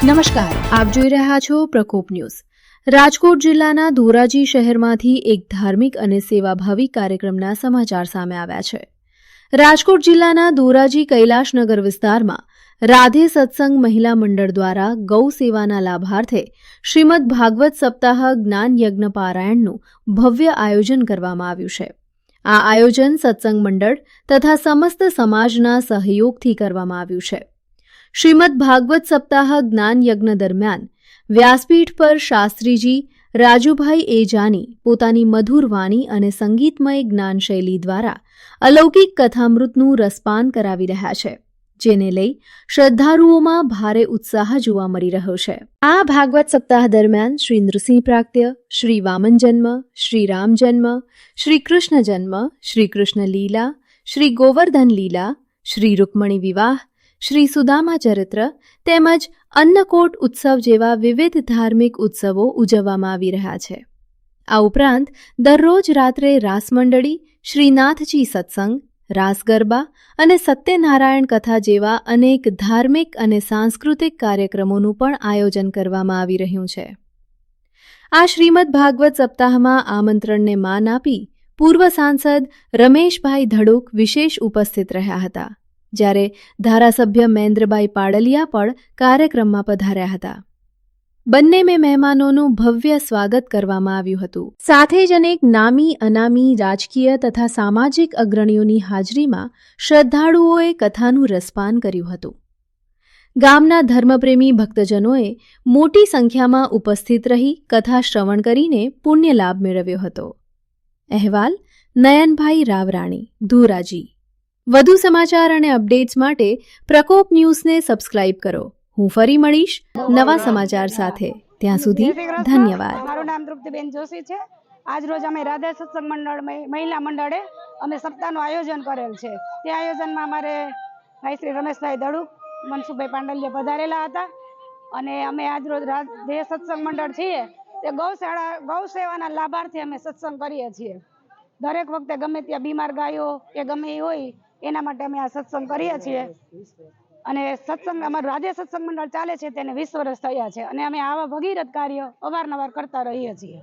નમસ્કાર, આપ જોઈ રહ્યા છો પ્રકોપ ન્યૂઝ। રાજકોટ જિલ્લાના ધોરાજી શહેરમાંથી એક ધાર્મિક અને સેવાભાવી કાર્યક્રમના સમાચાર સામે આવ્યા છે। રાજકોટ જિલ્લાના ધોરાજી કૈલાશનગર વિસ્તારમાં રાધે સત્સંગ મહિલા મંડળ દ્વારા ગૌ સેવાના લાભાર્થે શ્રીમદ ભાગવત સપ્તાહ જ્ઞાન યજ્ઞ પારાયણનું ભવ્ય આયોજન કરવામાં આવ્યું છે। આ આયોજન સત્સંગ મંડળ તથા સમસ્ત સમાજના સહયોગથી કરવામાં આવ્યું છે। શ્રીમદ ભાગવત સપ્તાહ જ્ઞાન યજ્ઞ દરમિયાન વ્યાસપીઠ પર શાસ્ત્રીજી રાજુભાઈ એજાની પોતાની મધુર વાણી અને સંગીતમય જ્ઞાનશૈલી દ્વારા અલૌકિક કથામૃતનું રસપાન કરાવી રહ્યા છે, જેને લઈ શ્રદ્ધાળુઓમાં ભારે ઉત્સાહ જોવા મળી રહ્યો છે। આ ભાગવત સપ્તાહ દરમિયાન શ્રી નૃસિંહ પ્રાગટ્ય, શ્રી વામન જન્મ, શ્રી રામ જન્મ, શ્રી કૃષ્ણ જન્મ, શ્રી કૃષ્ણ લીલા, શ્રી ગોવર્ધન લીલા, શ્રી રૂકમણી વિવાહ, શ્રી સુદામા ચરિત્ર તેમજ અન્નકોટ ઉત્સવ જેવા વિવિધ ધાર્મિક ઉત્સવો ઉજવવામાં આવી રહ્યા છે। આ ઉપરાંત દરરોજ રાત્રે રાસમંડળી, શ્રીનાથજી સત્સંગ, રાસ ગરબા અને સત્યનારાયણ કથા જેવા અનેક ધાર્મિક અને સાંસ્કૃતિક કાર્યક્રમોનું પણ આયોજન કરવામાં આવી રહ્યું છે। આ શ્રીમદ ભાગવત સપ્તાહમાં આમંત્રણને માન આપી પૂર્વ સાંસદ રમેશભાઈ ધડુક વિશેષ ઉપસ્થિત રહ્યા હતા, જ્યારે ધારાસભ્ય મહેન્દ્રભાઈ પાડલિયા પણ કાર્યક્રમમાં પધાર્યા હતા। બંને મહેમાનોનું ભવ્ય સ્વાગત કરવામાં આવ્યું હતું। સાથે જ અનેક નામી અનામી રાજકીય તથા સામાજિક અગ્રણીઓની હાજરીમાં શ્રદ્ધાળુઓએ કથાનું રસપાન કર્યું હતું। ગામના ધર્મપ્રેમી ભક્તજનોએ મોટી સંખ્યામાં ઉપસ્થિત રહી કથા શ્રવણ કરીને પુણ્ય લાભ મેળવ્યો હતો। અહેવાલ નયનભાઈ રાવરાણી, ધોરાજી। વધુ સમાચાર અને અપડેટ્સ માટે પ્રકોપ ન્યૂઝને સબસ્ક્રાઇબ કરો। હું ફરી મળીશ નવા સમાચાર સાથે, ત્યાં સુધી ધન્યવાદ। મારું નામ તૃપ્તિબેન જોશી છે। આજ રોજ અમે રાધે સત્સંગ મંડળ મહિલા મંડળે અમે સપ્તાહનું આયોજન કરેલ છે। તે આયોજનમાં અમારે ભાઈ શ્રી રમેશભાઈ ધડુક, મનસુખભાઈ પાંડલિયા પધારેલા હતા અને અમે આજ રોજ રાધે સત્સંગ મંડળ છીએ તે ગૌ સેવાના લાભાર્થી અમે સત્સંગ કરીએ છીએ। દરેક વખતે ગમે ત્યાં બીમાર ગાયો કે ગમે એ હોય એના માટે અમે આ સત્સંગ કરીએ છીએ અને સત્સંગ અમારું રાધે સત્સંગ મંડળ ચાલે છે તેને 20 વર્ષ થયા છે અને અમે આવા ભગીરથ કાર્ય અવારનવાર કરતા રહીએ છીએ।